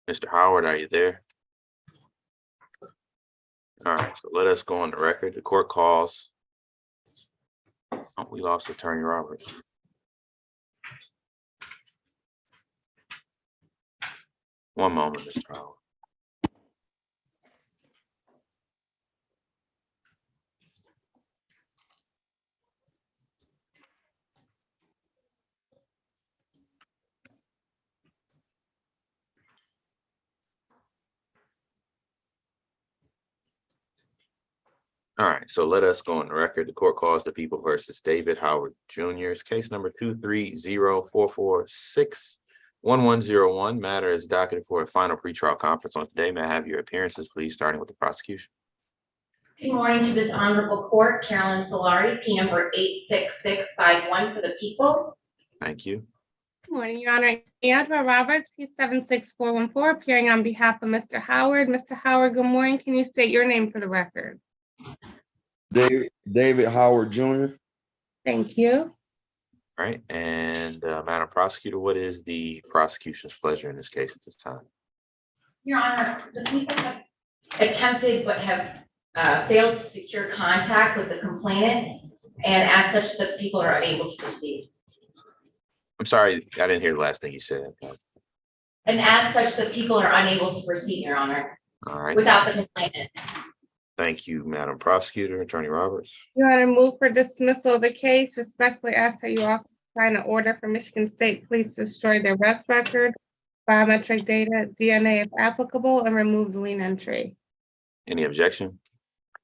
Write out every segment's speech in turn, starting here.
Mr. Howard, are you there? All right, so let us go on the record. The court calls. Oh, we lost Attorney Roberts. One moment, Mr. Howard. All right, so let us go on the record. The court calls the People versus David Howard Jr.'s case number 23044611101. Matter is docketed for a final pretrial conference on today. May I have your appearances, please, starting with the prosecution? Good morning to this honorable court. Carolyn Solari, P number 86651 for the people. Thank you. Good morning, Your Honor. Eadra Roberts, P76414, appearing on behalf of Mr. Howard. Mr. Howard, good morning. Can you state your name for the record? David Howard Jr. Thank you. All right, and Madam Prosecutor, what is the prosecution's pleasure in this case at this time? Your Honor, the people have attempted but have failed to secure contact with the complainant, and as such, the people are unable to proceed. I'm sorry, I didn't hear the last thing you said. And as such, the people are unable to proceed, Your Honor, All right. without the complainant. Thank you, Madam Prosecutor. Attorney Roberts. Your Honor, move for dismissal of the case. Respectfully ask that you also sign an order for Michigan State Police to destroy their arrest record, biometric data, DNA if applicable, and remove the lien entry. Any objection?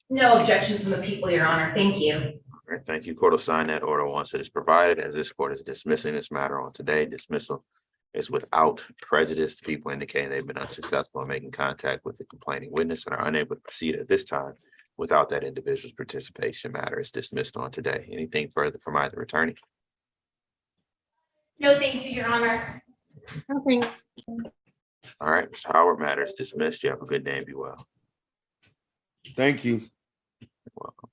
No objection from the people, Your Honor. Thank you. All right, thank you. Court will sign that order once it is provided. As this court is dismissing this matter on today, dismissal is without prejudice. The people indicating they've been unsuccessful in making contact with the complaining witness and are unable to proceed at this time without that individual's participation. Matter is dismissed on today. Anything further from either attorney? No, thank you, Your Honor. Nothing. All right, Mr. Howard, matter is dismissed. You have a good day and be well. Thank you. You're welcome.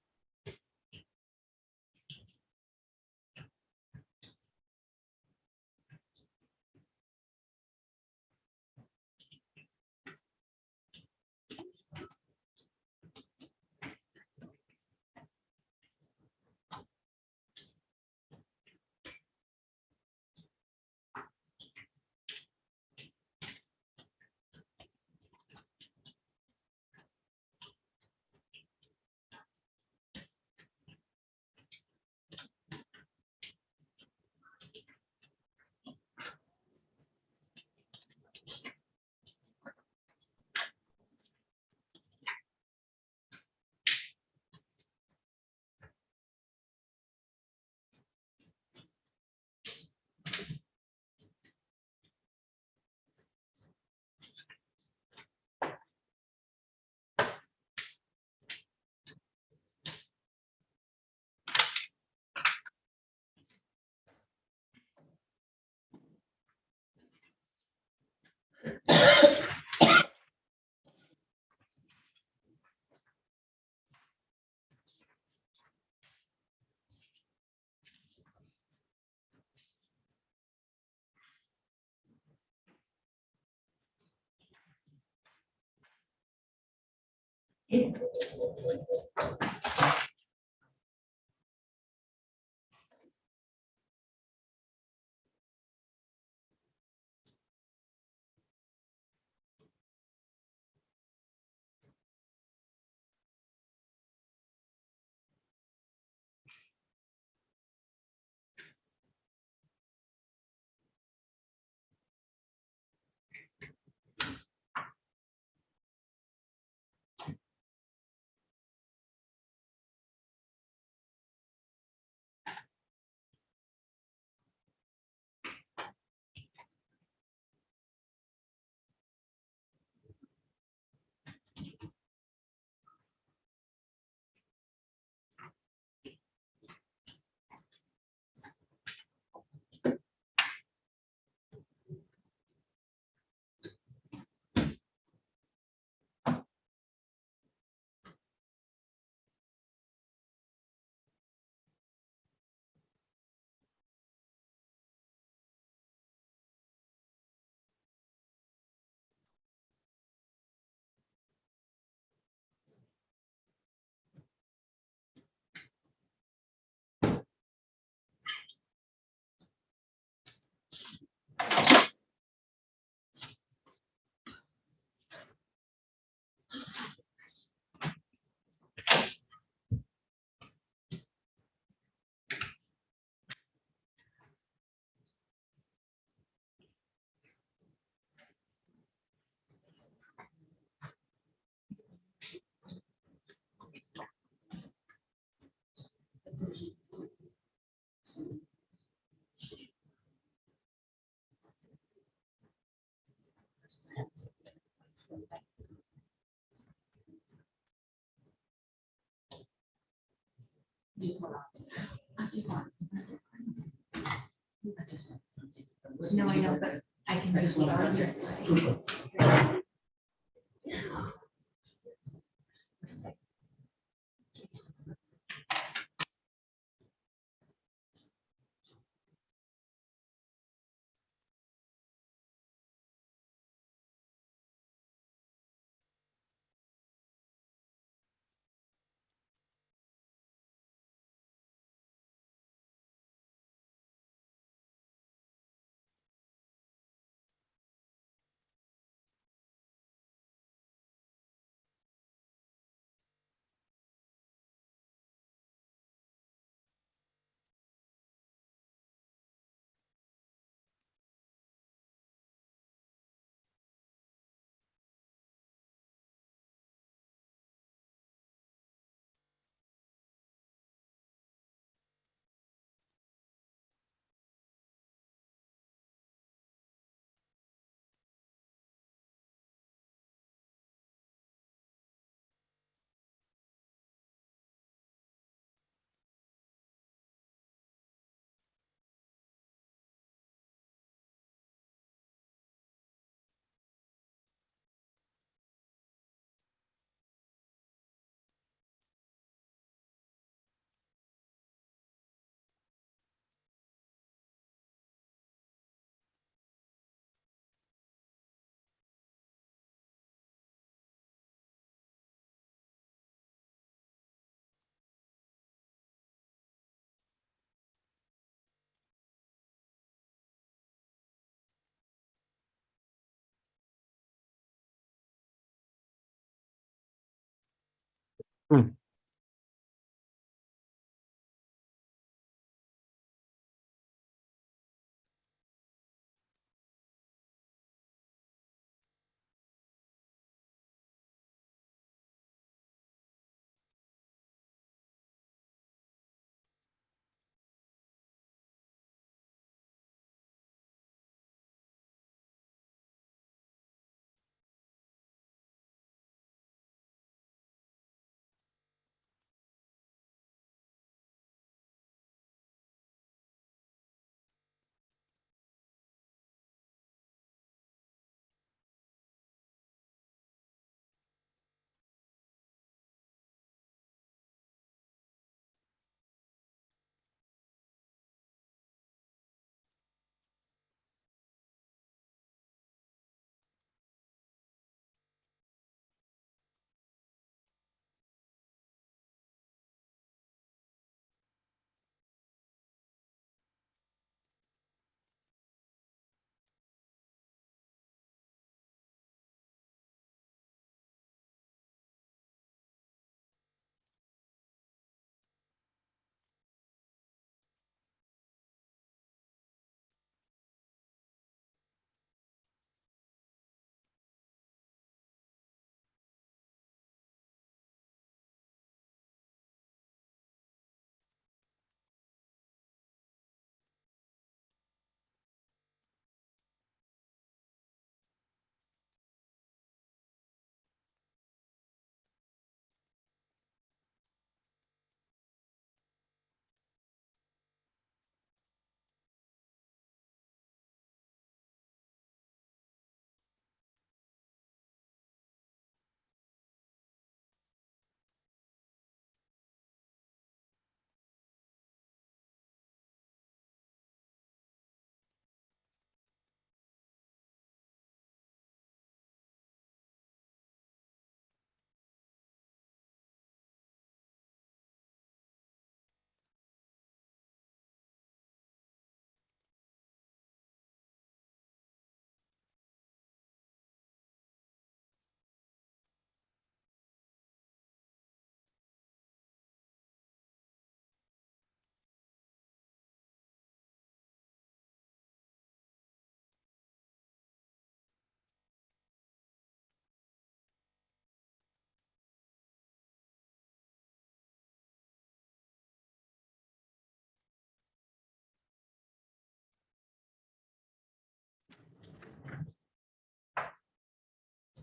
No, I know, but I can just leave it.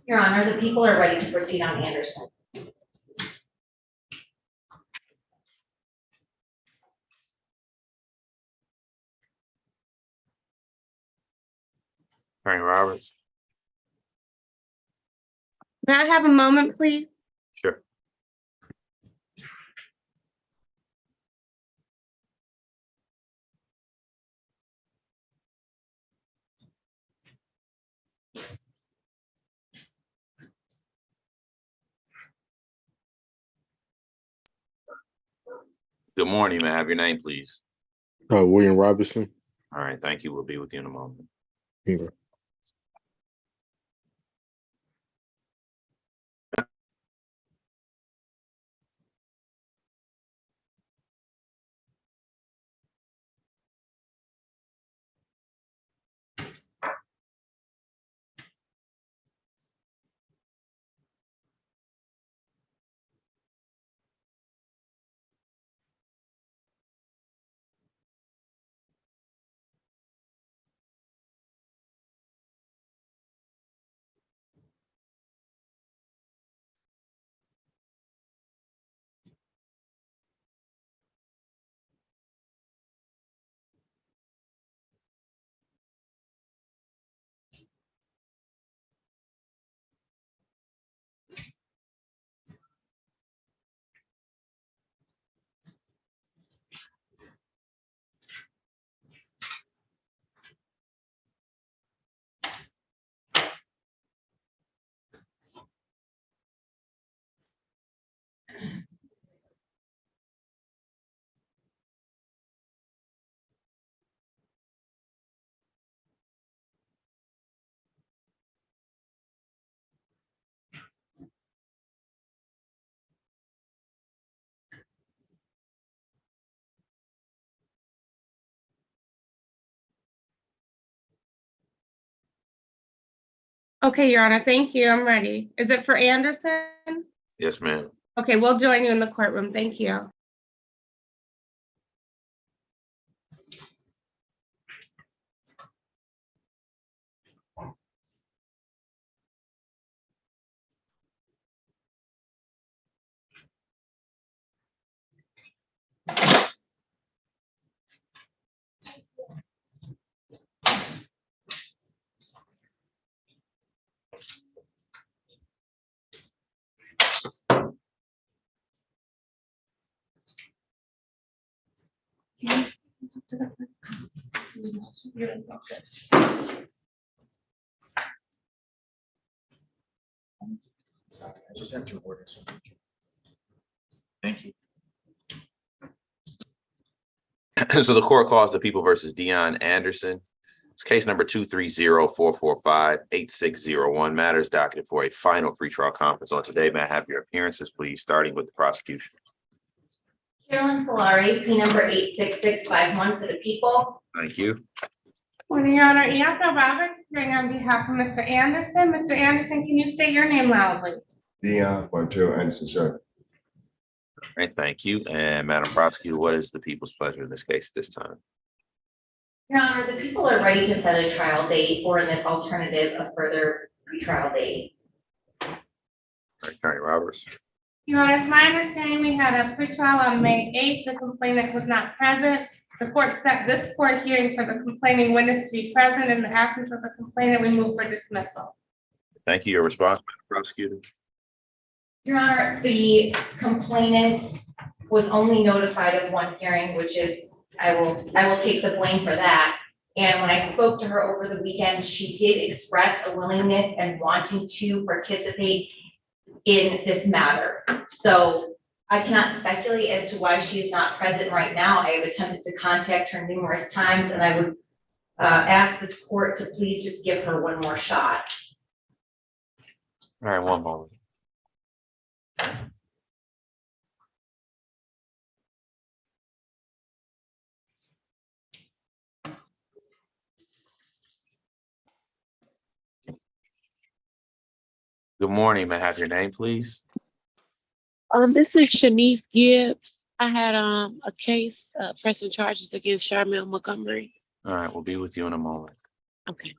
Your Honor, the people are ready to proceed on Anderson. Attorney Roberts? May I have a moment, please? Sure. Good morning. May I have your name, please? William Robinson. All right, thank you. We'll be with you in a moment. Okay. Okay, Your Honor, thank you. I'm ready. Is it for Anderson? Yes, ma'am. Okay, we'll join you in the courtroom. Thank you. Sorry, I just have to order something. Thank you. So the court calls the People versus Dion Anderson. It's case number 230-445-8601. Matters docketed for a final pretrial conference on today. May I have your appearances, please, starting with the prosecution? Carolyn Solari, P number 86651 for the People. Thank you. Morning, Your Honor. Ianca Roberts, appearing on behalf of Mr. Anderson. Mr. Anderson, can you state your name loudly? Dion Quantrill Anderson, sir. All right, thank you. And Madam Prosecutor, what is the people's pleasure in this case at this time? Your Honor, the People are ready to set a trial date or an alternative, a further pretrial date. All right, Attorney Roberts. Your Honor, it's my understanding we had a pretrial on May 8th. The complainant was not present. The court set this court hearing for the complaining witness to be present. In the absence of the complainant, we move for dismissal. Thank you. Your response, Madam Prosecutor? Your Honor, the complainant was only notified of one hearing, which is, I will take the blame for that. And when I spoke to her over the weekend, she did express a willingness and wanting to participate in this matter. So I cannot speculate as to why she is not present right now. I have attempted to contact her numerous times, and I would ask this court to please just give her one more shot. All right, one moment. Good morning. May I have your name, please? This is Shanice Gibbs. I had a case pressing charges against Charmel Montgomery. All right, we'll be with you in a moment. Okay.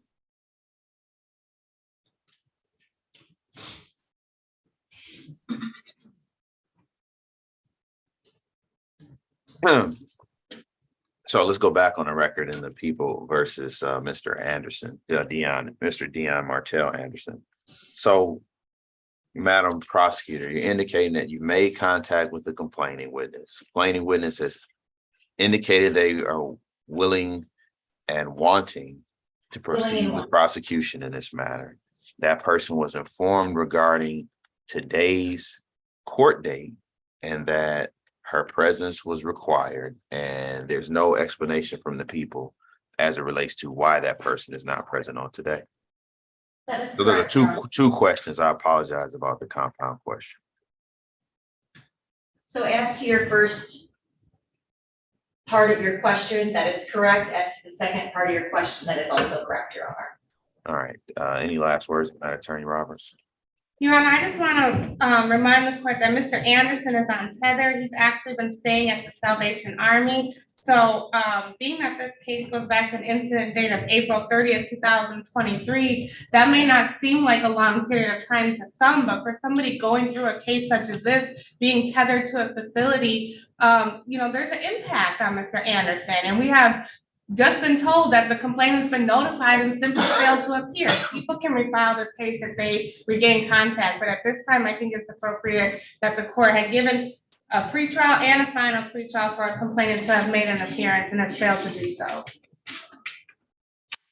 So let's go back on the record in the people versus Mr. Anderson, Mr. Dion Martell Anderson. So, Madam Prosecutor, you're indicating that you made contact with the complaining witness. Complaining witness has indicated they are willing and wanting to proceed with prosecution in this matter. That person was informed regarding today's court date and that her presence was required, and there's no explanation from the people as it relates to why that person is not present on today. That is So those are correct, Your Honor. two questions. I apologize about the compound question. So as to your first part of your question, that is correct. As to the second part of your question, that is also correct, Your Honor. All right, any last words, Attorney Roberts? Your Honor, I just want to remind the court that Mr. Anderson is on tether. He's actually been staying at the Salvation Army. So being that this case goes back to an incident date of April 30th, 2023, that may not seem like a long period of time to some, but for somebody going through a case such as this, being tethered to a facility, there's an impact on Mr. Anderson. And we have just been told that the complainant's been notified and simply failed to appear. People can refile this case if they regain contact, but at this time, I think it's appropriate that the court had given a pretrial and a final pretrial for a complainant to have made an appearance and has failed to do so.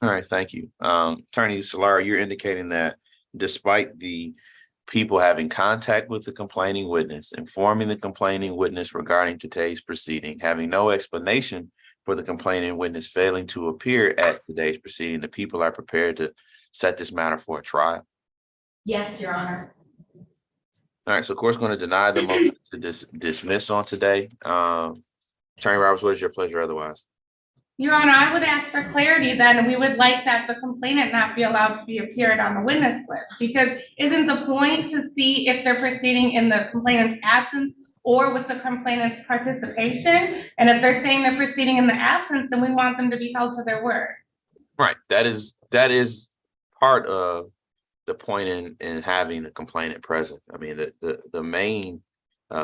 All right, thank you. Attorney Solari, you're indicating that despite the people having contact with the complaining witness, informing the complaining witness regarding today's proceeding, having no explanation for the complaining witness failing to appear at today's proceeding, the people are prepared to set this matter for a trial? Yes, Your Honor. All right, so the court's going to deny the motion to dismiss on today. Attorney Roberts, what is your pleasure otherwise? Your Honor, I would ask for clarity then. We would like that the complainant not be allowed to be appeared on the witness list, because isn't the point to see if they're proceeding in the complainant's absence or with the complainant's participation? And if they're saying they're proceeding in the absence, then we want them to be held to their word. Right, that is part of the point in having the complainant present. I mean, the main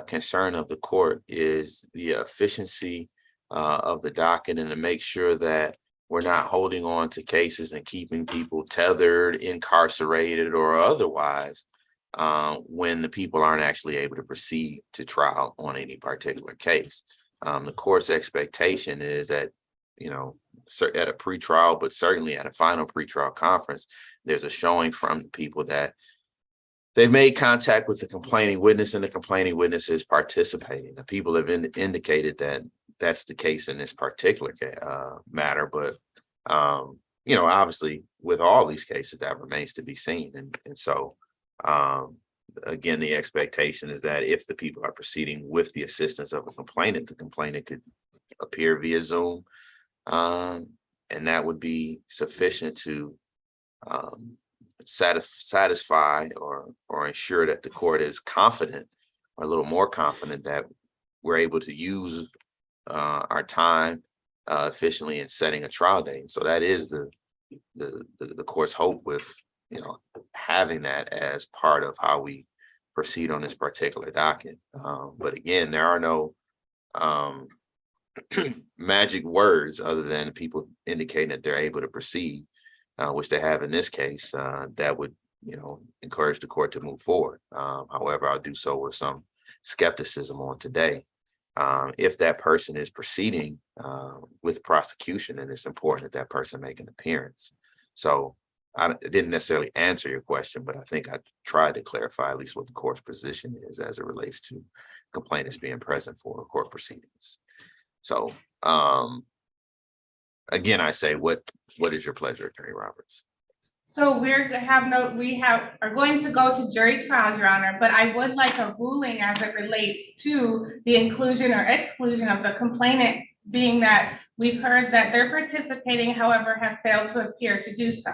concern of the court is the efficiency of the docket, and to make sure that we're not holding on to cases and keeping people tethered, incarcerated, or otherwise when the people aren't actually able to proceed to trial on any particular case. The court's expectation is that, at a pretrial, but certainly at a final pretrial conference, there's a showing from the people that they've made contact with the complaining witness and the complaining witness is participating. The people have indicated that that's the case in this particular matter, but obviously with all these cases that remains to be seen. And so again, the expectation is that if the people are proceeding with the assistance of a complainant, the complainant could appear via Zoom, and that would be sufficient to satisfy or ensure that the court is confident, or a little more confident, that we're able to use our time efficiently in setting a trial date. So that is the court's hope with having that as part of how we proceed on this particular docket. But again, there are no magic words other than people indicating that they're able to proceed, which they have in this case. That would encourage the court to move forward. However, I'll do so with some skepticism on today. If that person is proceeding with prosecution, then it's important that that person make an appearance. So I didn't necessarily answer your question, but I think I tried to clarify at least what the court's position is as it relates to complainants being present for court proceedings. So again, I say, what is your pleasure, Attorney Roberts? So are going to go to jury trial, Your Honor, but I would like a ruling as it relates to the inclusion or exclusion of the complainant, being that we've heard that they're participating, however, have failed to appear to do so.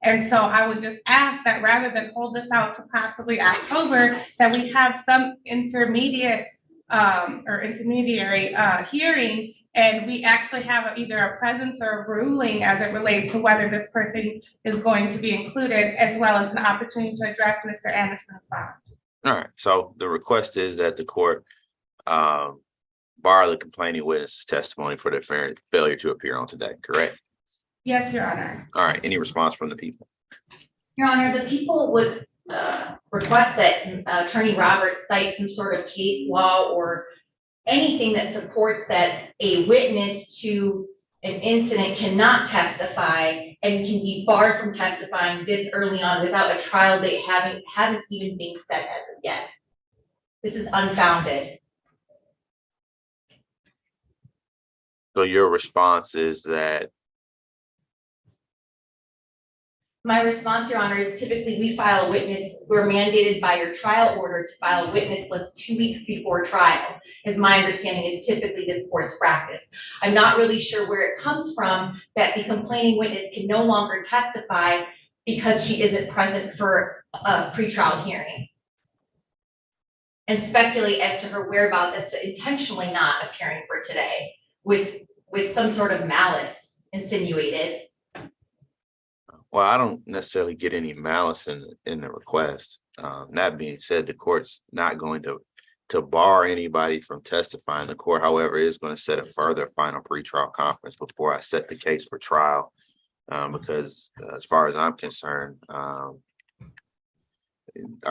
And so I would just ask that rather than hold this out to possibly October, that we have some intermediary hearing, and we actually have either a presence or a ruling as it relates to whether this person is going to be included, as well as an opportunity to address Mr. Anderson's bond. All right. So the request is that the court, by bar the complaining witness's testimony for the failure to appear on today, correct? Yes, Your Honor. All right, any response from the people? Your Honor, the people would request that Attorney Roberts cite some sort of case law or anything that supports that a witness to an incident cannot testify and can be barred from testifying this early on without a trial date haven't even been set as of yet. This is unfounded. So your response is that, My response, Your Honor, is typically we file a witness, we're mandated by your trial order to file a witness list 2 weeks before trial, is my understanding is typically this court's practice. I'm not really sure where it comes from that the complaining witness can no longer testify because she isn't present for a pretrial hearing. And speculate as to her whereabouts as to intentionally not appearing for today with some sort of malice insinuated. well, I don't necessarily get any malice in the request. That being said, the court's not going to bar anybody from testifying. The court, however, is going to set a further final pretrial conference before I set the case for trial. Because as far as I'm concerned, our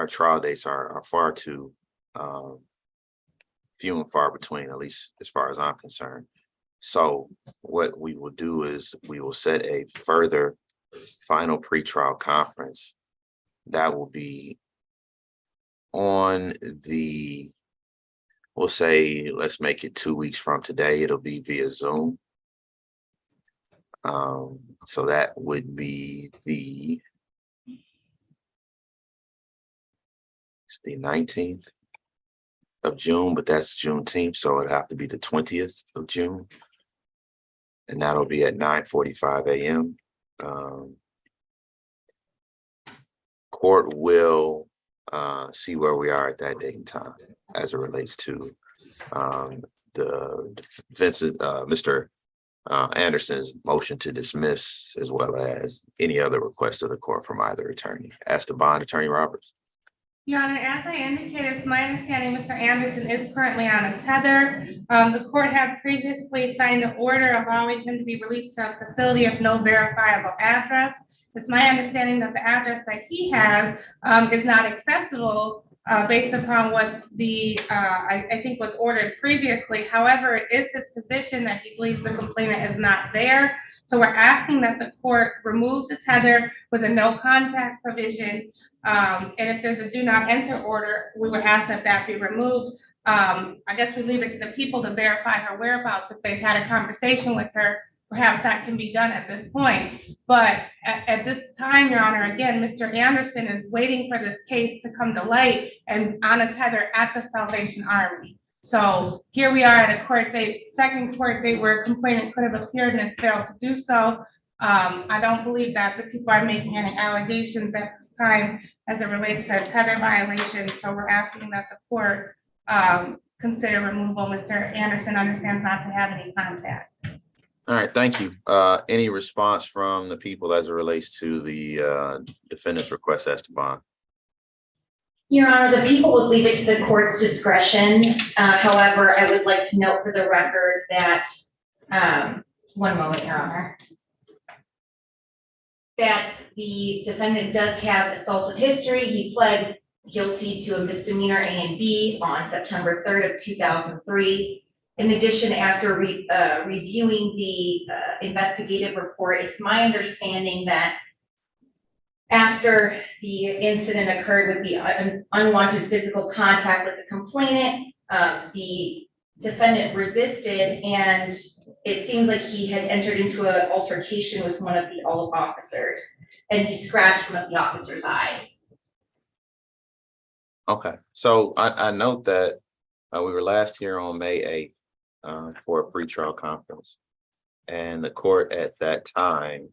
trial dates are far too few and far between, at least as far as I'm concerned. So what we will do is we will set a further final pretrial conference that will be on the, we'll say, let's make it 2 weeks from today. It'll be via Zoom. So that would be it's the 19th of June, but that's Juneteenth, so it'd have to be the 20th of June. And that'll be at 9:45 a.m. Court will see where we are at that date and time as it relates to the Vincent, Mr. Anderson's motion to dismiss, as well as any other request of the court from either attorney. Ask the bond, Attorney Roberts. Your Honor, as I indicated, it's my understanding Mr. Anderson is currently on a tether. The court had previously signed an order allowing him to be released to a facility of no verifiable address. It's my understanding that the address that he has is not acceptable based upon what the, I think was ordered previously. However, it is his position that he believes the complainant is not there. So we're asking that the court remove the tether with a no contact provision. And if there's a do not enter order, we would ask that that be removed. I guess we leave it to the people to verify her whereabouts. If they've had a conversation with her, perhaps that can be done at this point. But at this time, Your Honor, again, Mr. Anderson is waiting for this case to come to light and on a tether at the Salvation Army. So here we are at a court date, second court date where a complainant could have appeared and has failed to do so. I don't believe that the people are making any allegations at this time as it relates to a tether violation. So we're asking that the court consider removal. Mr. Anderson understands not to have any contact. All right, thank you. Any response from the people as it relates to the defendant's request as to bond? Your Honor, the people would leave it to the court's discretion. However, I would like to note for the record that, one moment, Your Honor, that the defendant does have assaultive history. He pled guilty to a misdemeanor A and B on September 3rd of 2003. In addition, after reviewing the investigative report, it's my understanding that after the incident occurred with the unwanted physical contact with the complainant, the defendant resisted, and it seems like he had entered into an altercation with one of the officers, and he scratched one of the officer's eyes. Okay, so I note that we were last here on May 8th for a pretrial conference, and the court at that time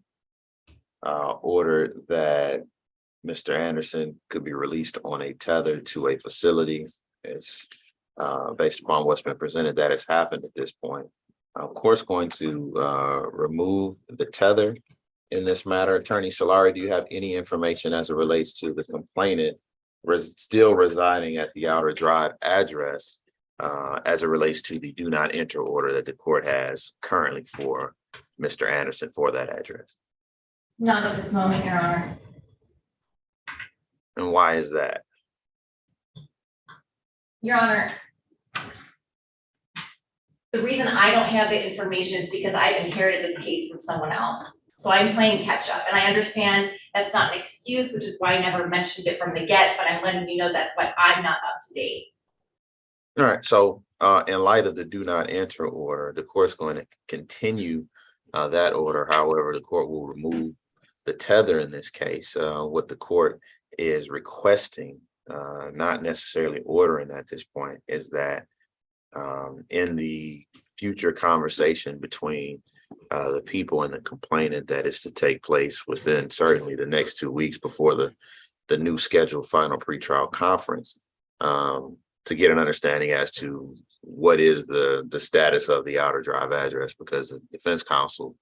ordered that Mr. Anderson could be released on a tether to a facility. It's based upon what's been presented that has happened at this point. Of course, going to remove the tether in this matter. Attorney Solari, do you have any information as it relates to the complainant still residing at the Outer Drive address as it relates to the do not enter order that the court has currently for Mr. Anderson for that address? Not at this moment, Your Honor. And why is that? Your Honor, the reason I don't have the information is because I've inherited this case from someone else. So I'm playing catch up, and I understand that's not an excuse, which is why I never mentioned it from the get, but I'm letting you know that's why I'm not up to date. All right, so in light of the do not enter order, the court's going to continue that order. However, the court will remove the tether in this case. What the court is requesting, not necessarily ordering at this point, is that in the future conversation between the people and the complainant that is to take place within certainly the next 2 weeks before the new scheduled final pretrial conference, to get an understanding as to what is the status of the outer drive address, because the defense counsel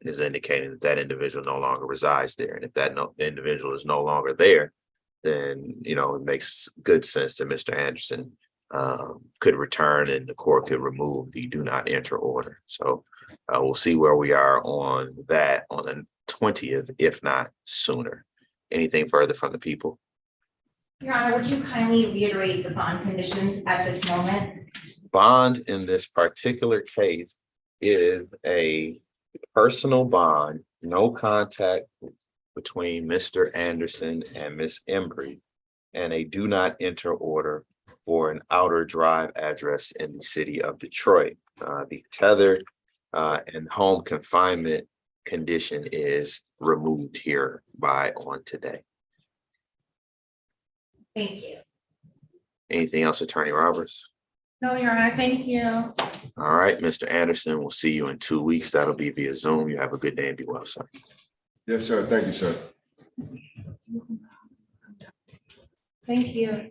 is indicating that that individual no longer resides there. And if that individual is no longer there, then, it makes good sense that Mr. Anderson could return and the court could remove the do not enter order. So we'll see where we are on that on the 20th, if not sooner. Anything further from the people? Your Honor, would you kindly reiterate the bond conditions at this moment? Bond in this particular case is a personal bond, no contact between Mr. Anderson and Miss Embry, and a do not enter order for an outer drive address in the city of Detroit. The tether and home confinement condition is removed here on today. Thank you. Anything else, Attorney Roberts? No, Your Honor, thank you. All right, Mr. Anderson, we'll see you in 2 weeks. That'll be via Zoom. You have a good day and be well, sir. Yes, sir. Thank you, sir. Thank you.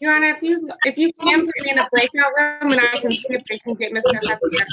Your Honor, if you can put me in a breakout room and I can see if they can get Mr. Huffman.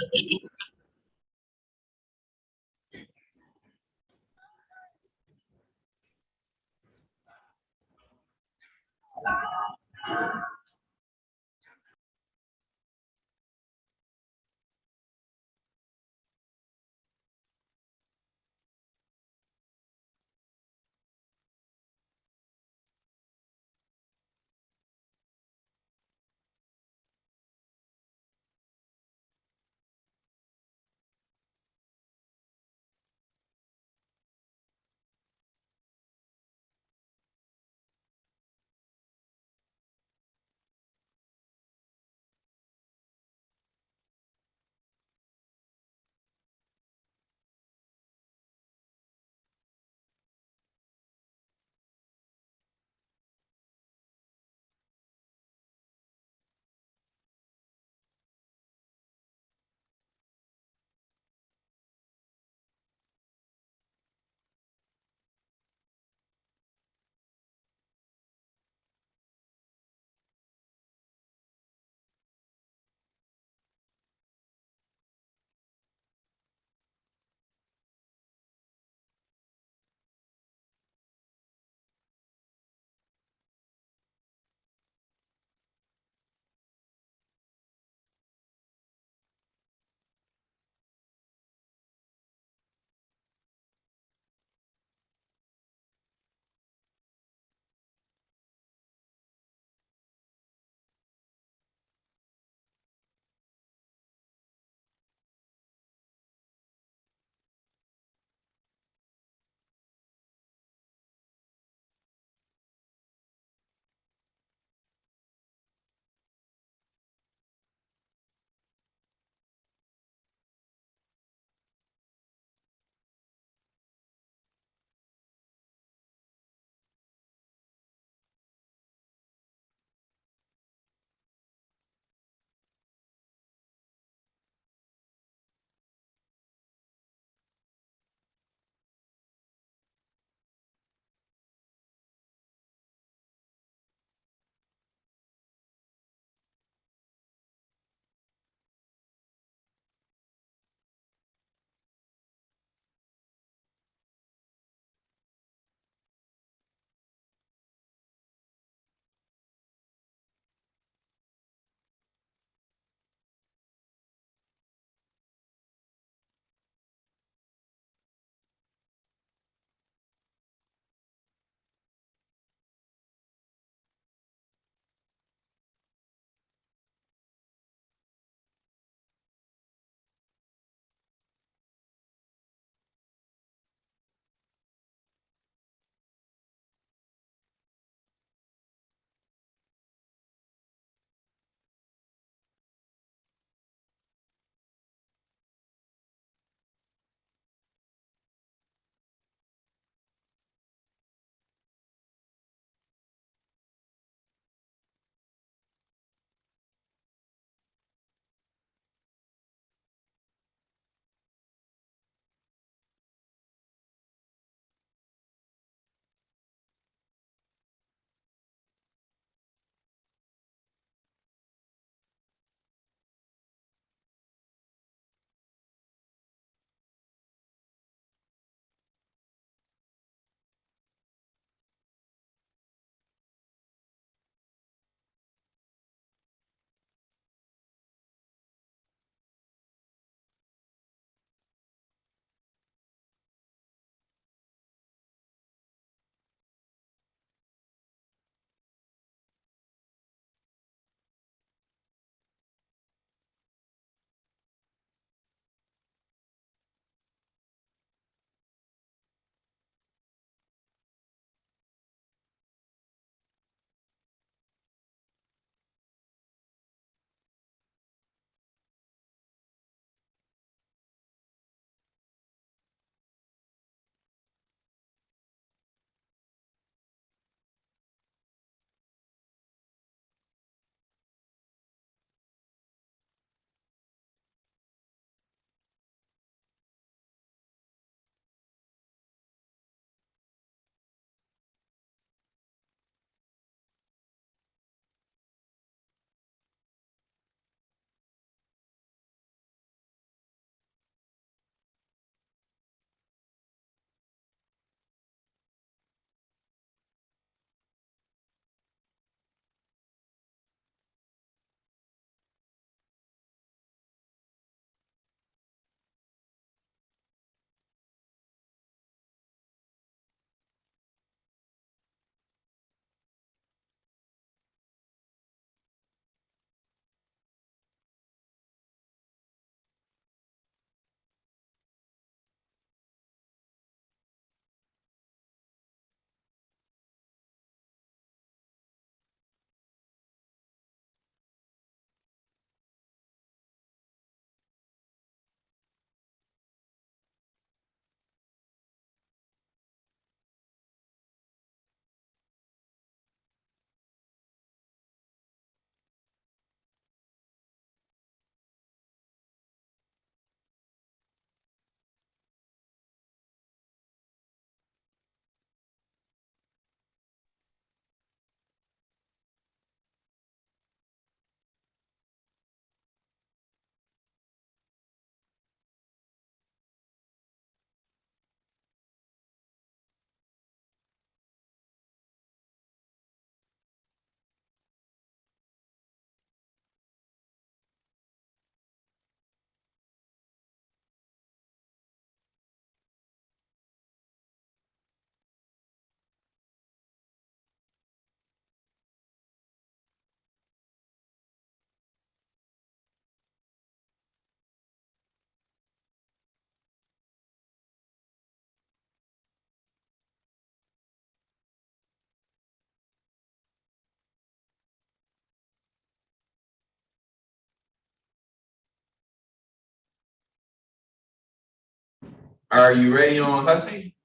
Are you ready on Hussey?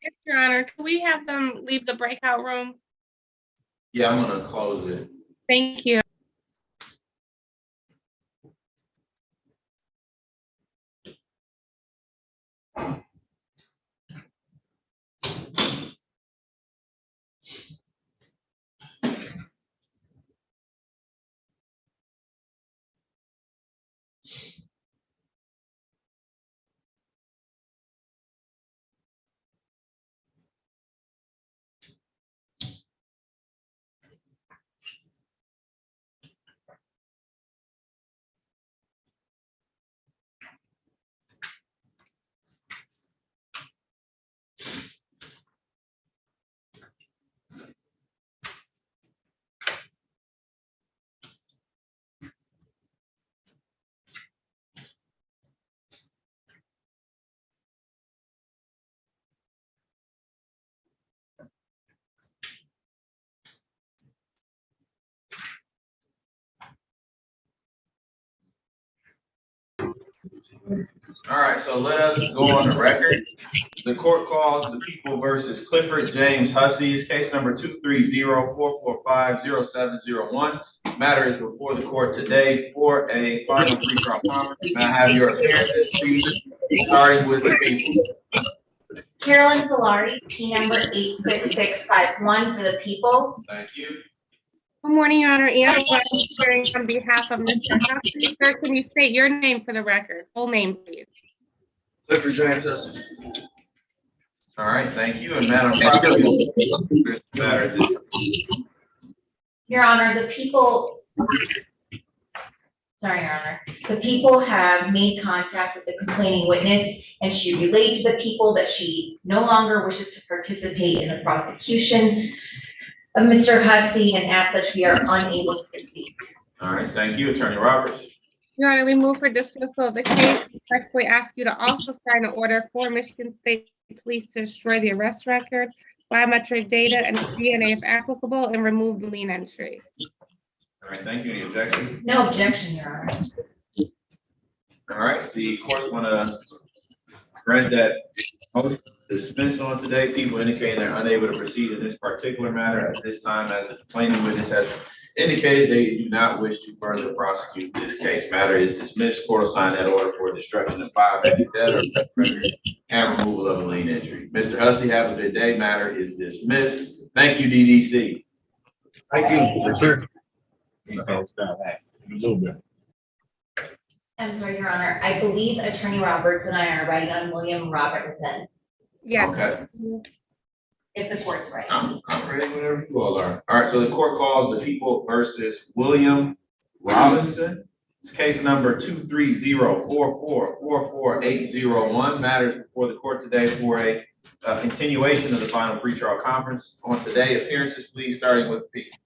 Yes, Your Honor. Can we have them leave the breakout room? Yeah, I'm gonna close it. Thank you. All right, so let us go on the record. The court calls the people versus Clifford James Hussey's case number 230-445-0701. Matter is before the court today for a final pretrial conference. May I have your appearances, please, starting with the people. Carolyn Solari, P number 86651 for the people. Thank you. Good morning, Your Honor. Anna West, hearing on behalf of Mr. Hussey. Sir, can you state your name for the record? Full name, please. Clifford James Hussey. All right, thank you. And Madam Prosecutor, matter is Your Honor, the people, sorry, Your Honor, the people have made contact with the complaining witness, and she relayed to the people that she no longer wishes to participate in the prosecution of Mr. Hussey and asked that we are unable to proceed. all right, thank you, Attorney Roberts. Your Honor, we move for dismissal of the case. Respectfully ask you to also sign an order for Michigan State Police to destroy the arrest record, biometric data, and DNA if applicable, and remove the lien entry. All right, thank you. Any objection? No objection, Your Honor. All right, the court's gonna grant that motion to dismiss on today. People indicating they're unable to proceed in this particular matter at this time, as the complaining witness has indicated they do not wish to further prosecute this case. Matter is dismissed. Court will sign that order for destruction of biometric data and removal of a lien entry. Mr. Hussey, have a good day. Matter is dismissed. Thank you, DDC. Thank you. Yes, sir. I'm sorry, Your Honor. I believe Attorney Roberts and I are writing on William Robertson, Yes. Okay. if the court's right. I'm ready whenever you all are. All right, so the court calls the people versus William Robinson. It's case number 230-444-44801. Matters before the court today for a continuation of the final pretrial conference. On today, appearances, please, starting with the people.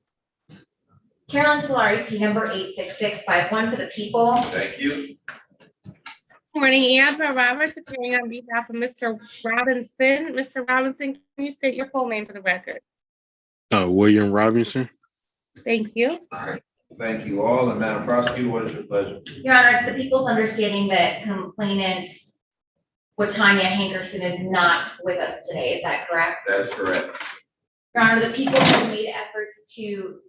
Carolyn Solari, P number 86651 for the people. Thank you. Morning, Amber Roberts, appearing on behalf of Mr. Robinson. Mr. Robinson, can you state your full name for the record? William Robinson. Thank you. All right, thank you all. And Madam Prosecutor, what is your pleasure? Your Honor, it's the people's understanding that complainant Watanya Hankerson is not with us today. Is that correct? That's correct. Your Honor, the people have made efforts to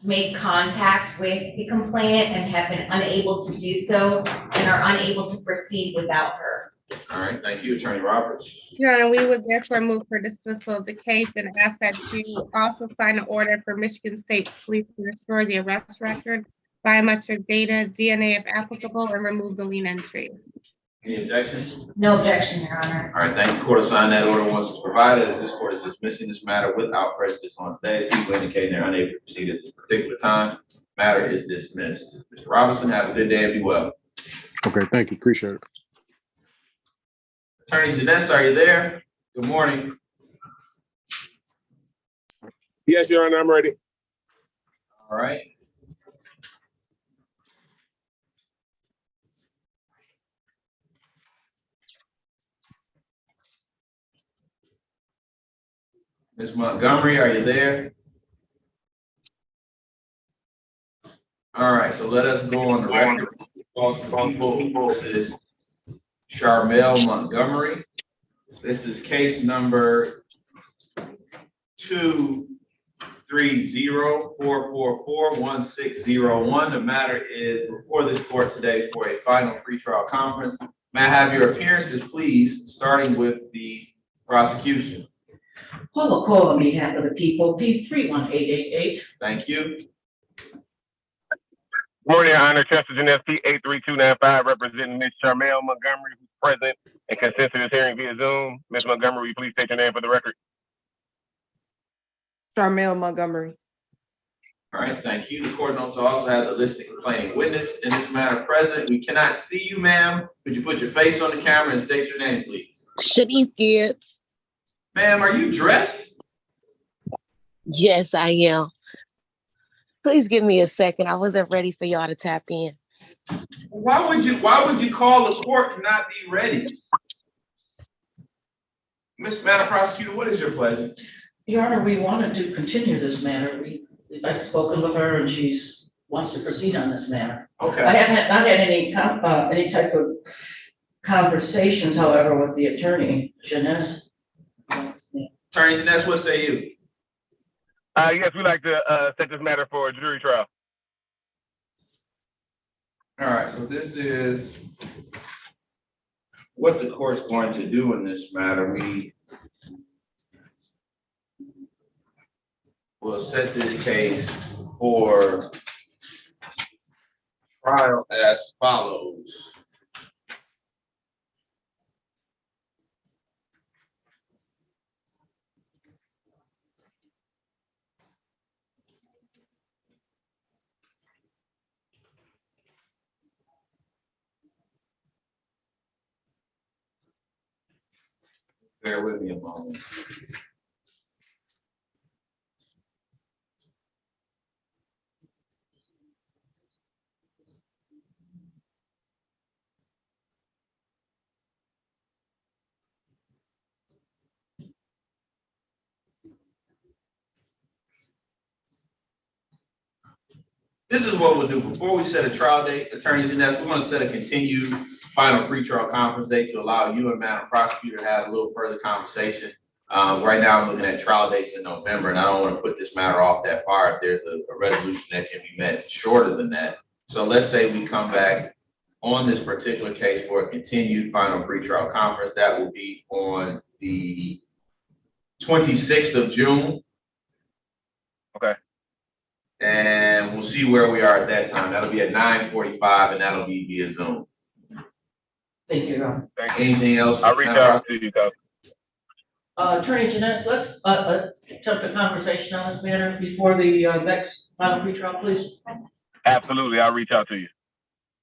make contact with the complainant and have been unable to do so and are unable to proceed without her. All right, thank you, Attorney Roberts. Your Honor, we would therefore move for dismissal of the case and ask that you also sign an order for Michigan State Police to destroy the arrest record, biometric data, DNA if applicable, and remove the lien entry. Any objections? No objection, Your Honor. All right, thank you. Court will sign that order once it's provided, as this court is dismissing this matter without prejudice on today. People indicating they're unable to proceed at this particular time. Matter is dismissed. Mr. Robinson, have a good day and be well. Okay, thank you. Appreciate it. Attorney Janessa, are you there? Good morning. Yes, Your Honor, I'm ready. All right. Ms. Montgomery, are you there? All right, so let us go on the record. Calls for people versus Charmel Montgomery. This is case number 230-444-1601. The matter is before this court today for a final pretrial conference. May I have your appearances, please, starting with the prosecution? Paula Cole on behalf of the people, P 318888. Thank you. Morning, Your Honor. Chester Janeski, 83295, representing Ms. Charmel Montgomery, who's present and consents to this hearing via Zoom. Ms. Montgomery, will you please state your name for the record? Charmel Montgomery. All right, thank you. The court notes also have the listed complaining witness in this matter present. We cannot see you, ma'am. Could you put your face on the camera and state your name, please? Shanice Gibbs. Ma'am, are you dressed? Yes, I am. Please give me a second. I wasn't ready for y'all to tap in. Why would you call the court and not be ready? Madam Prosecutor, what is your pleasure? Your Honor, we wanted to continue this matter. I've spoken with her and wants to proceed on this matter. Okay. I haven't not had any type of conversations, however, with the attorney, Janess. Attorney Janess, what say you? Yes, we'd like to set this matter for a jury trial. All right, so this is what the court's going to do in this matter. We will set this case for trial as follows. Bear with me a moment. This is what we'll do. Before we set a trial date, Attorney Janess, we want to set a continued final pretrial conference date to allow you and Madam Prosecutor to have a little further conversation. Right now, I'm looking at trial dates in November, and I don't want to put this matter off that far if there's a resolution that can be met shorter than that. So let's say we come back on this particular case for a continued final pretrial conference. That will be on the 26th of June. Okay. And we'll see where we are at that time. That'll be at 9:45, and that'll be via Zoom. Thank you, Your Honor. Thank you. Anything else? I'll reach out to you, Coach. Attorney Janess, let's attempt a conversation on this matter before the next final pretrial, please. Absolutely, I'll reach out to you.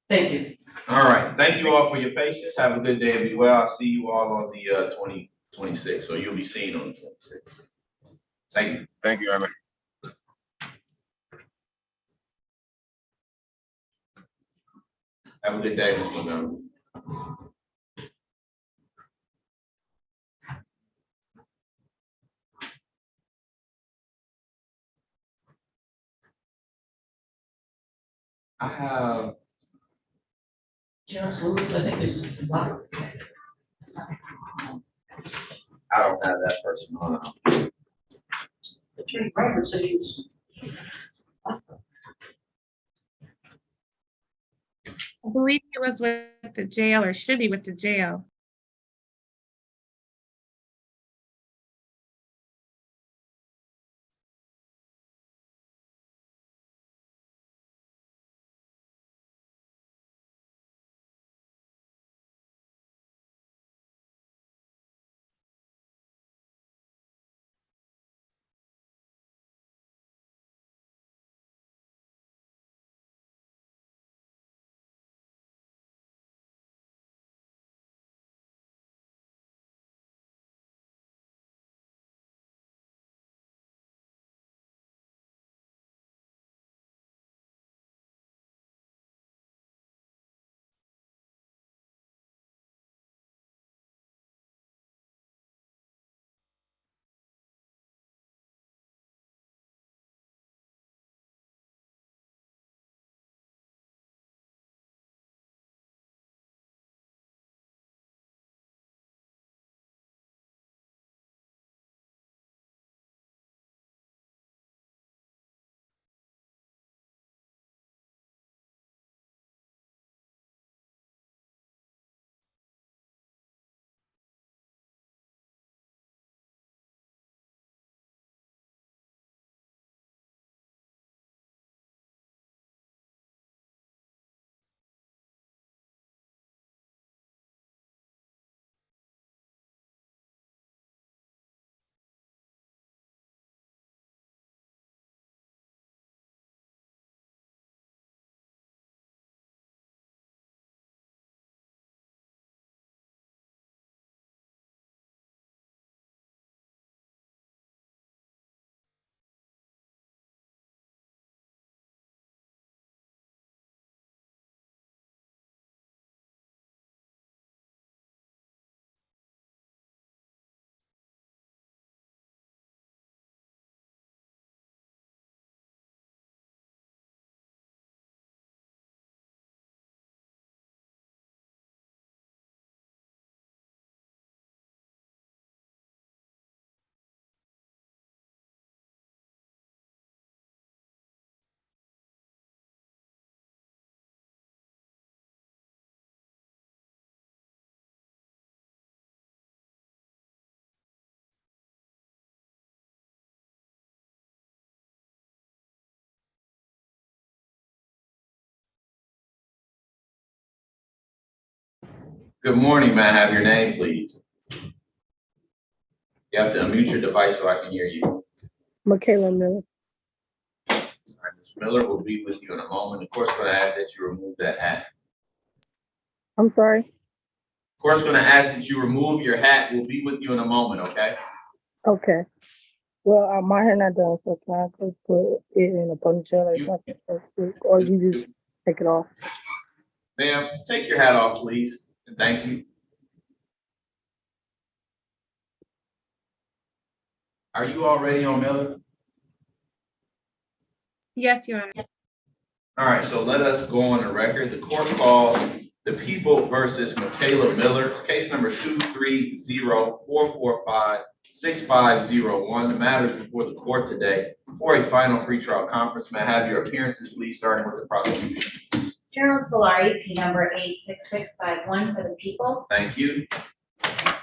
Thank you. All right. Thank you all for your patience. Have a good day and be well. I'll see you all on the 2026. So you'll be seen on the 26th. Thank you. Thank you, Emma. Have a good day, Mr. Montgomery. I have. Terrence Lewis, I think is. I don't have that person on. Attorney Robert said he was. I believe he was with the jail or should be with the jail. Good morning, may I have your name, please? You have to unmute your device so I can hear you. Michaela Miller. All right, Ms. Miller will be with you in a moment. Of course, going to ask that you remove that hat. I'm sorry. Of course, going to ask that you remove your hat. We'll be with you in a moment, okay? Okay. Well, my hair not done, so can I just put it in a ponytail or something, or you just take it off? Ma'am, take your hat off, please. And thank you. Are you already on Miller? Yes, Your Honor. All right, so let us go on the record. The court called the People versus Michaela Miller. It's case number 230-445-6501. The matter is before the court today for a final pretrial conference. May I have your appearances, please, starting with the prosecution. Gerald Solari, P number 86651 for the people. Thank you. Good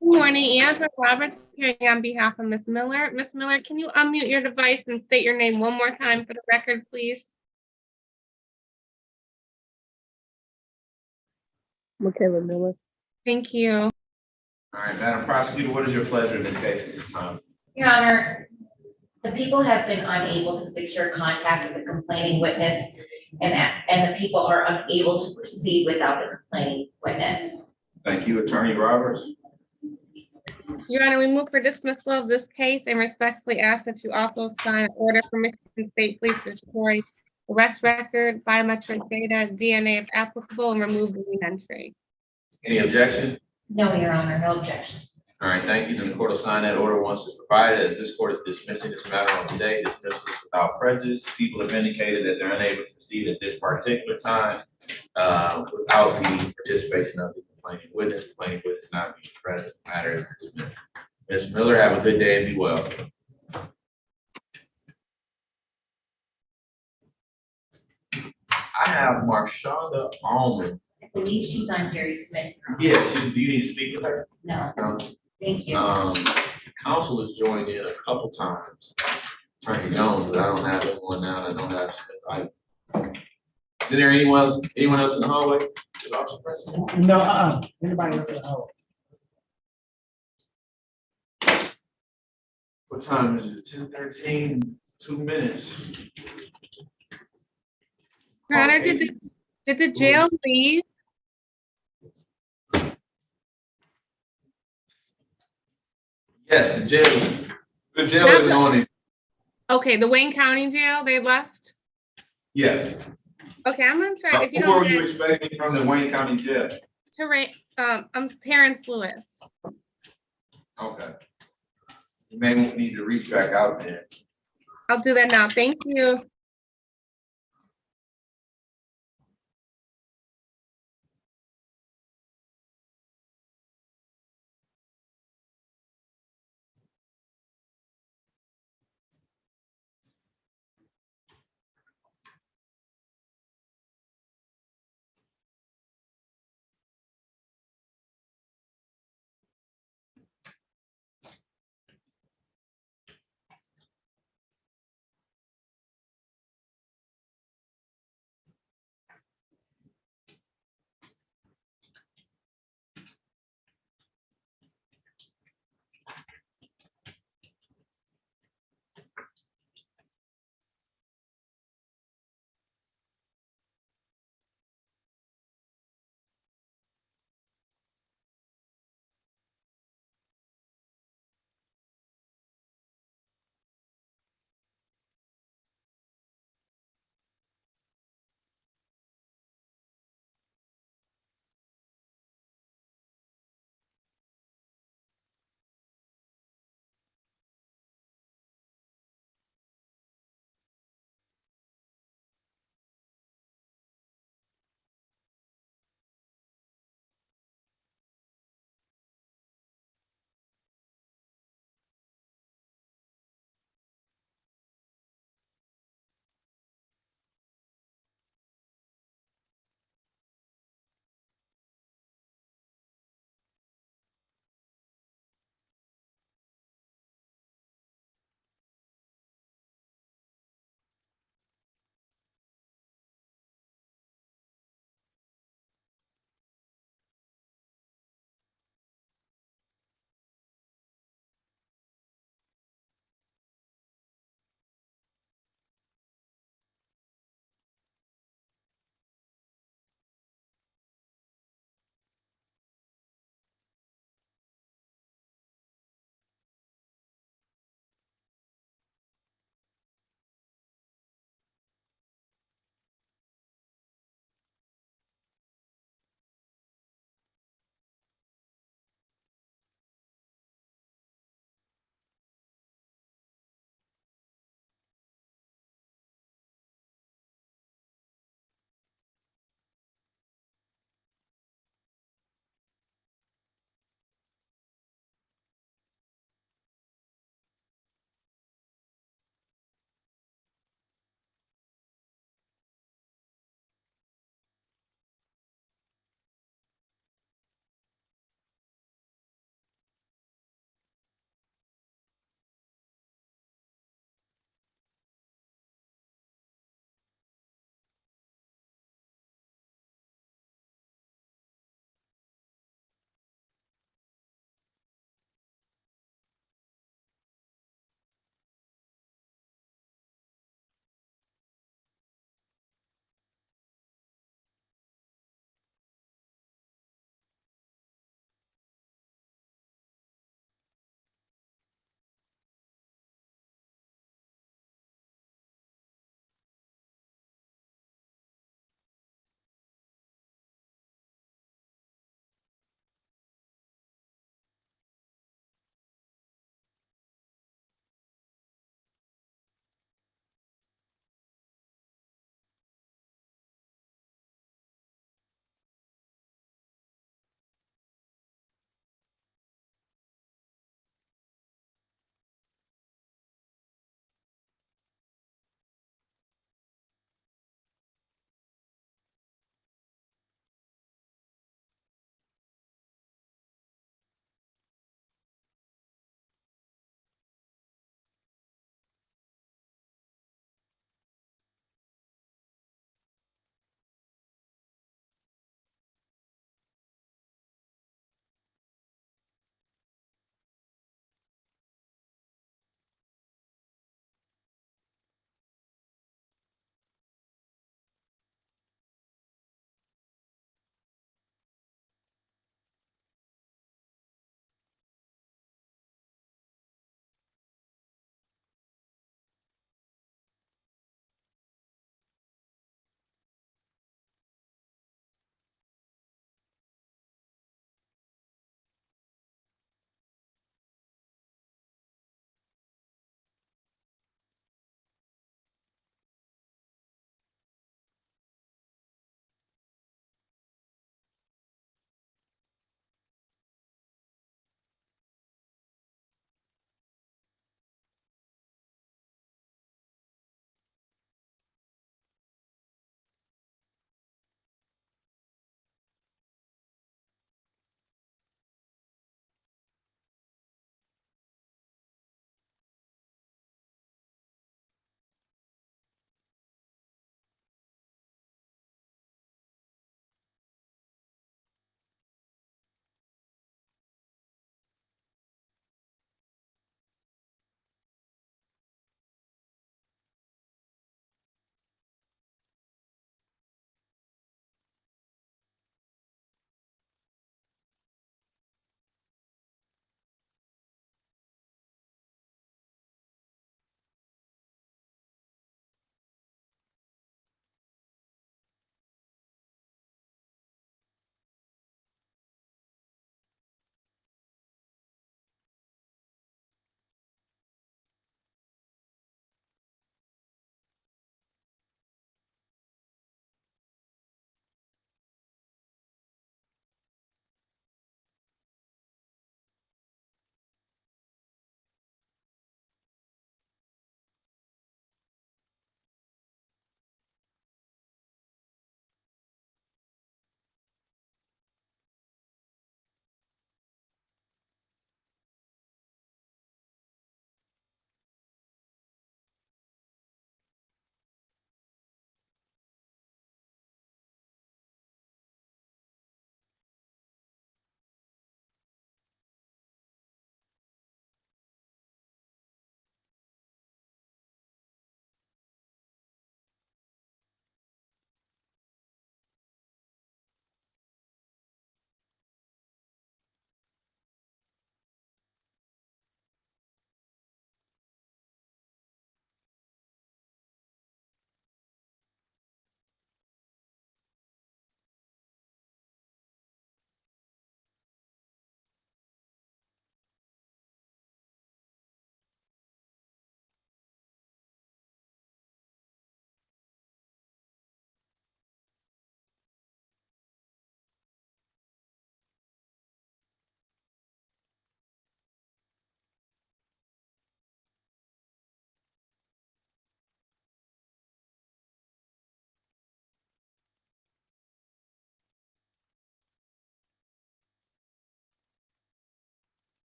morning, Andrew Roberts, hearing on behalf of Ms. Miller. Ms. Miller, can you unmute your device and state your name one more time for the record, please? Michaela Miller. Thank you. All right, Madam Prosecutor, what is your pleasure in this case at this time? Your Honor, the people have been unable to secure contact with the complaining witness, and the people are unable to proceed without the complaining witness. Thank you, Attorney Roberts. Your Honor, we move for dismissal of this case and respectfully ask that you also sign an order for Michigan State Police to destroy arrest record, biometric data, DNA if applicable, and remove the lien entry. Any objection? No, Your Honor, no objection. All right, thank you. Then the court will sign that order once it's provided. As this court is dismissing this matter on today, dismissal is without prejudice. People have indicated that they're unable to proceed at this particular time without the participation of the complaining witness. Complaining witness not being present, the matter is dismissed. Ms. Miller, have a good day and be well. I have Marshonda Allman. I believe she's on Gary Smith. Yeah, do you need to speak with her? No, thank you. Council has joined in a couple times. Attorney Jones, but I don't have anyone now. I don't have Smith. Is there anyone else in the hallway? Is Officer Preston? No, anybody else at all? What time is it? 10:13, 2 minutes. Your Honor, did the jail leave? Yes, the jail Not is on it. Okay, the Wayne County Jail, they left? Yes. Okay, I'm gonna try, if you Who don't are you mind, expecting from the Wayne County Jail? I'm Terrence Lewis. Okay. You may need to reach back out there. I'll do that now. Thank you.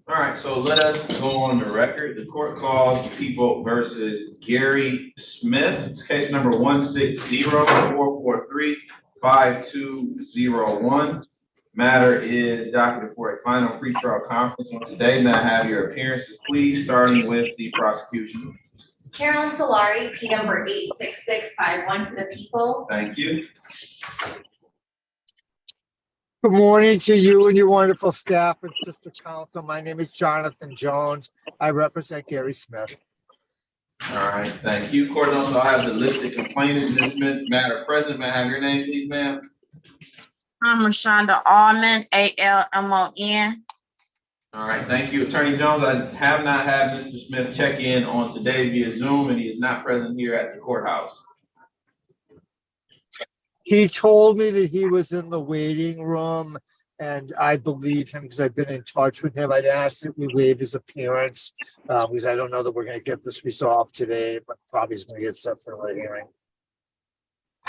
All right, so let us go on the record. The court calls the people versus Gary Smith. It's case number 160-443-5201. Matter is docketed for a final pretrial conference on today. May I have your appearances, please, starting with the prosecution. Carolyn Solari, P number 86651 for the people. Thank you. Good morning to you and your wonderful staff and sister council. My name is Jonathan Jones. I represent Gary Smith. All right, thank you. Court also has the listed complainant in this matter present. May I have your name, please, ma'am? I'm Rashonda Allman, ALMON. All right, thank you. Attorney Jones, I have not had Mr. Smith check in on today via Zoom, and he is not present here at the courthouse. He told me that he was in the waiting room, and I believe him because I've been in touch with him. I'd asked that we waive his appearance because I don't know that we're going to get this resolved today, but probably is going to get set for a hearing.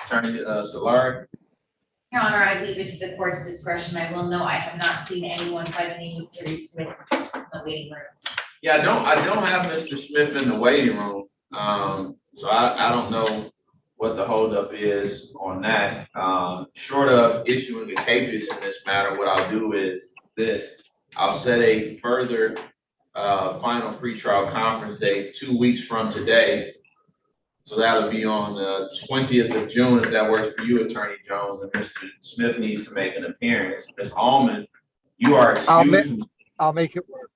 Attorney Solari. Your Honor, I leave it to the court's discretion. I will note I have not seen anyone by the name of Gary Smith in the waiting room. Yeah, I don't have Mr. Smith in the waiting room. So I don't know what the holdup is on that. Short of issuing a capias in this matter, what I'll do is this. I'll set a further final pretrial conference date 2 weeks from today. So that'll be on the 20th of June, if that works for you, Attorney Jones, and Mr. Smith needs to make an appearance. Ms. Allman, you are excused. I'll make it work.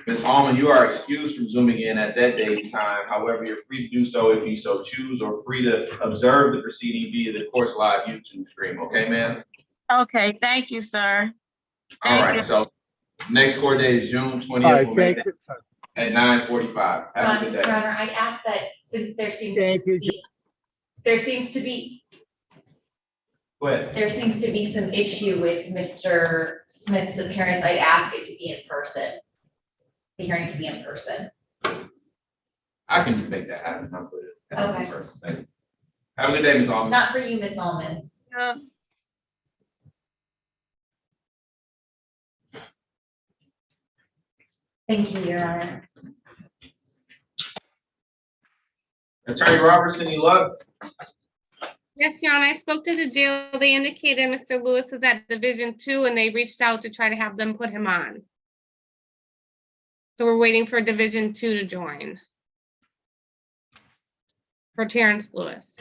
Ms. Allman, you are excused from zooming in at that date and time. However, you're free to do so if you so choose, or free to observe the proceeding via the court's live YouTube stream. Okay, ma'am? Okay, thank you, sir. All right, so next court date is June 20th. All right, We'll make thanks. it at 9:45. Have a good Your day. Honor, I ask that since there seems Thank to you. be, there seems to be some issue with Mr. Smith's appearance, I'd ask it to be in person. The hearing to be in person. I can make that happen. I'll put it. Okay. Thank you. Have a good day, Ms. Allman. Not for you, Ms. Allman. Thank you, Your Honor. Attorney Robertson, any luck? Yes, Your Honor, I spoke to the jail. They indicated Mr. Lewis is at Division 2 and they reached out to try to have them put him on. So we're waiting for Division 2 to join. For Terrence Lewis.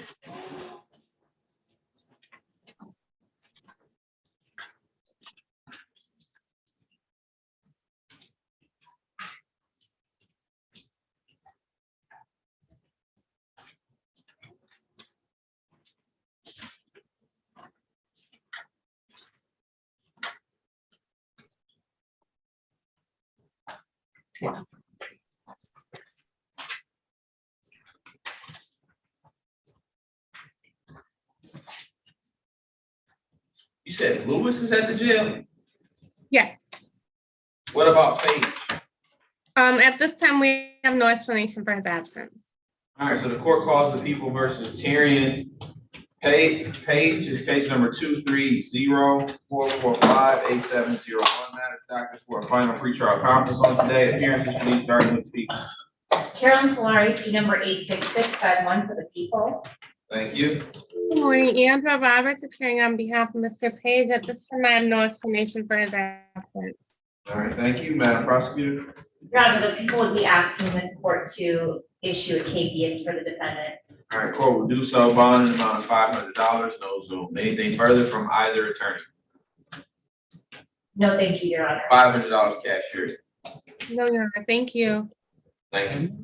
You said Lewis is at the jail? Yes. What about Page? At this time, we have no explanation for his absence. All right, so the court calls the people versus Tyrion Page is case number 230-445-8701. Matter doctor for a final pretrial conference on today. Appearances, please, starting with the people. Carolyn Solari, P number 86651 for the people. Thank you. Good morning, Andrew Roberts appearing on behalf of Mr. Page. At this time, I have no explanation for his absence. All right, thank you, Madam Prosecutor. Your Honor, the people would be asking this court to issue a capias for the defendant. All right, court will do so. Bond in the amount of $500. No Zoom. Anything further from either attorney? No, thank you, Your Honor. $500 cash here. No, Your Honor, thank you. Thank you.